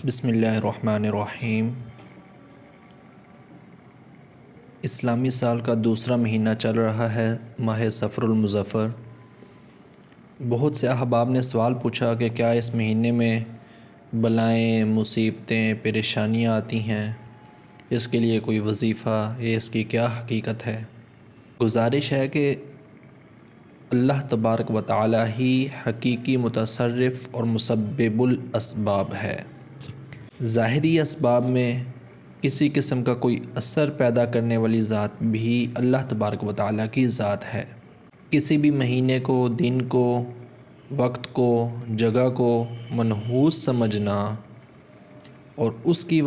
بسم اللہ الرحمن الرحیم۔ اسلامی سال کا دوسرا مہینہ چل رہا ہے، ماہ صفر المظفر۔ بہت سے احباب نے سوال پوچھا کہ کیا اس مہینے میں بلائیں، مصیبتیں، پریشانیاں آتی ہیں؟ اس کے لیے کوئی وظیفہ یا اس کی کیا حقیقت ہے؟ گزارش ہے کہ اللہ تبارک و تعالی ہی حقیقی متصرف اور مسبب الاسباب ہے۔ ظاہری اسباب میں کسی قسم کا کوئی اثر پیدا کرنے والی ذات بھی اللہ تبارک و تعالیٰ کی ذات ہے۔ کسی بھی مہینے کو، دن کو، وقت کو، جگہ کو منحوس سمجھنا اور اس کی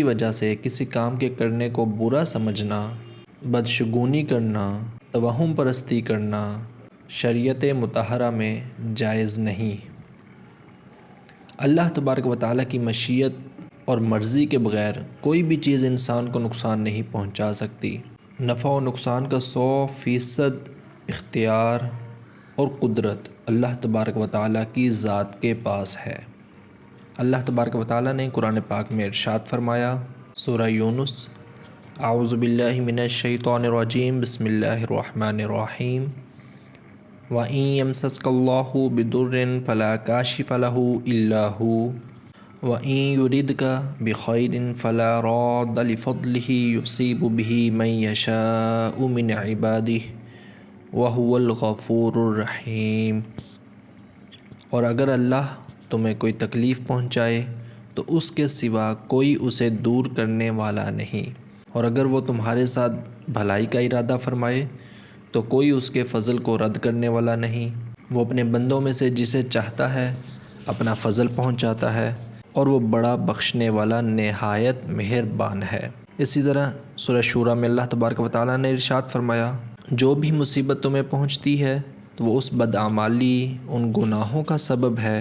وجہ سے کسی کام کے کرنے کو برا سمجھنا، بدشگونی کرنا، توہم پرستی کرنا شریعت مطہرہ میں جائز نہیں۔ اللہ تبارک و تعالیٰ کی مشیت اور مرضی کے بغیر کوئی بھی چیز انسان کو نقصان نہیں پہنچا سکتی۔ نفع و نقصان کا 100% اختیار اور قدرت اللہ تبارک و تعالیٰ کی ذات کے پاس ہے۔ اللہ تبارک و تعالیٰ نے قرآن پاک میں ارشاد فرمایا، سورہ یونس، اعوذ باللہ من الشیطان الرجیم، بسم اللہ الرحمن الرحیم، وَإِن يَمْسَسْكَ اللَّهُ بِضُرٍّ فَلَا كَاشِفَ لَهُ إِلَّا هُوَ وَإِن يُرِدْكَ بِخَيْرٍ فَلَا رَادَّ لِفَضْلِهِ يُصِيبُ بِهِ مَن يَشَاءُ مِنْ عِبَادِهِ وَهُوَ الْغَفُورُ الرَّحِيمُ۔ اور اگر اللہ تمہیں کوئی تکلیف پہنچائے تو اس کے سوا کوئی اسے دور کرنے والا نہیں، اور اگر وہ تمہارے ساتھ بھلائی کا ارادہ فرمائے تو کوئی اس کے فضل کو رد کرنے والا نہیں۔ وہ اپنے بندوں میں سے جسے چاہتا ہے اپنا فضل پہنچاتا ہے، اور وہ بڑا بخشنے والا نہایت مہربان ہے۔ اسی طرح سورہ شورى میں اللہ تبارک و تعالیٰ نے ارشاد فرمایا، جو بھی مصیبت تمہیں پہنچتی ہے تو وہ اس بدعمالی، ان گناہوں کا سبب ہے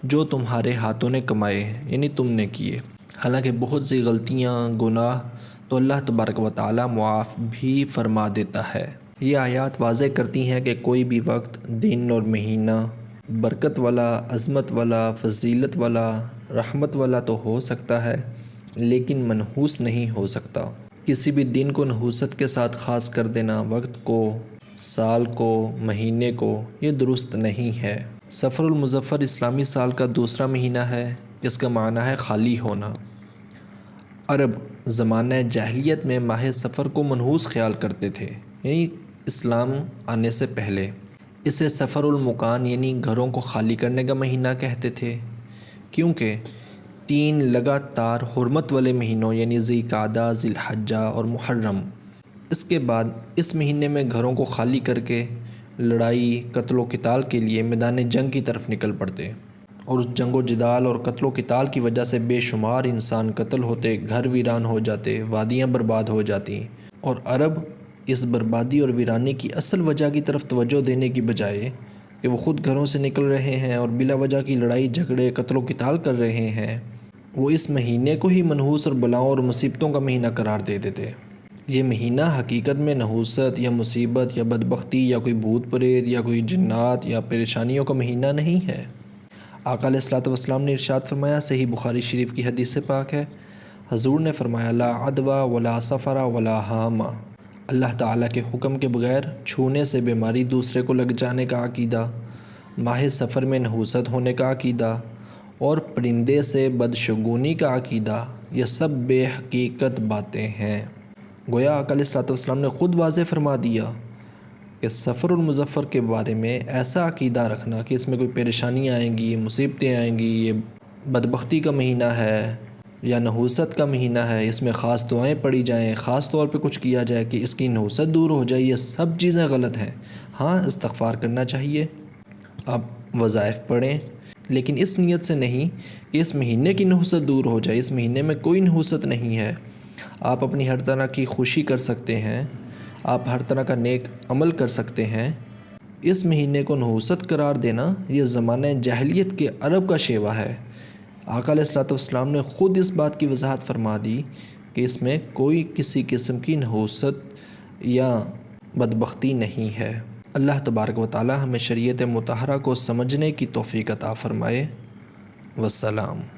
جو تمہارے ہاتھوں نے کمائے، یعنی تم نے کیے۔ حالانکہ بہت سی غلطیاں، گناہ تو اللہ تبارک و تعالیٰ معاف بھی فرما دیتا ہے۔ یہ آیات واضح کرتی ہیں کہ کوئی بھی وقت، دن اور مہینہ برکت والا، عظمت والا، فضیلت والا، رحمت والا تو ہو سکتا ہے، لیکن منحوس نہیں ہو سکتا۔ کسی بھی دن کو نحوست کے ساتھ خاص کر دینا، وقت کو، سال کو، مہینے کو، یہ درست نہیں ہے۔ صفر المظفر اسلامی سال کا دوسرا مہینہ ہے۔ اس کا معنی ہے خالی ہونا۔ عرب زمانہ جاہلیت میں ماہ صفر کو منحوس خیال کرتے تھے، یعنی اسلام آنے سے پہلے۔ اسے صفر المکان یعنی گھروں کو خالی کرنے کا مہینہ کہتے تھے، کیونکہ 3 لگاتار حرمت والے مہینوں یعنی ذی القعدہ، ذی الحجہ اور محرم، اس کے بعد اس مہینے میں گھروں کو خالی کر کے لڑائی، قتل و قتال کے لیے میدان جنگ کی طرف نکل پڑتے، اور اس جنگ و جدال اور قتل و قتال کی وجہ سے بے شمار انسان قتل ہوتے، گھر ویران ہو جاتے، وادیاں برباد ہو جاتی، اور عرب اس بربادی اور ویرانی کی اصل وجہ کی طرف توجہ دینے کی بجائے کہ وہ خود گھروں سے نکل رہے ہیں اور بلا وجہ کی لڑائی جھگڑے، قتل و قتال کر رہے ہیں، وہ اس مہینے کو ہی منحوس اور بلاؤں اور مصیبتوں کا مہینہ قرار دے دیتے۔ یہ مہینہ حقیقت میں نحوست یا مصیبت یا بدبختی یا کوئی بھوت پریت یا کوئی جنات یا پریشانیوں کا مہینہ نہیں ہے۔ آقا علیہ الصلوۃ والسلام نے ارشاد فرمایا، صحیح بخاری شریف کی حدیث پاک ہے، حضور نے فرمایا، لا عدوى ولا سفر ولا حامہ۔ اللہ تعالیٰ کے حکم کے بغیر چھونے سے بیماری دوسرے کو لگ جانے کا عقیدہ، ماہ صفر میں نحوست ہونے کا عقیدہ، اور پرندے سے بدشگونی کا عقیدہ، یہ سب بے حقیقت باتیں ہیں۔ گویا آقا علیہ الصلوۃ والسلام نے خود واضح فرما دیا کہ صفر المظفر کے بارے میں ایسا عقیدہ رکھنا کہ اس میں کوئی پریشانیاں آئیں گی، مصیبتیں آئیں گی، یہ بدبختی کا مہینہ ہے یا نحوست کا مہینہ ہے، اس میں خاص دعائیں پڑھی جائیں، خاص طور پہ کچھ کیا جائے کہ اس کی نحوست دور ہو جائے، یہ سب چیزیں غلط ہیں۔ ہاں، استغفار کرنا چاہیے، آپ وظائف پڑھیں، لیکن اس نیت سے نہیں کہ اس مہینے کی نحوست دور ہو جائے۔ اس مہینے میں کوئی نحوست نہیں ہے۔ آپ اپنی ہر طرح کی خوشی کر سکتے ہیں، آپ ہر طرح کا نیک عمل کر سکتے ہیں۔ اس مہینے کو نحوست قرار دینا یہ زمانہ جاہلیت کے عرب کا شیوہ ہے۔ آقا علیہ الصلوۃ والسلام نے خود اس بات کی وضاحت فرما دی کہ اس میں کوئی کسی قسم کی نحوست یا بدبختی نہیں ہے۔ اللہ تبارک و تعالی ہمیں شریعت مطہرہ کو سمجھنے کی توفیق عطا فرمائے۔ والسلام.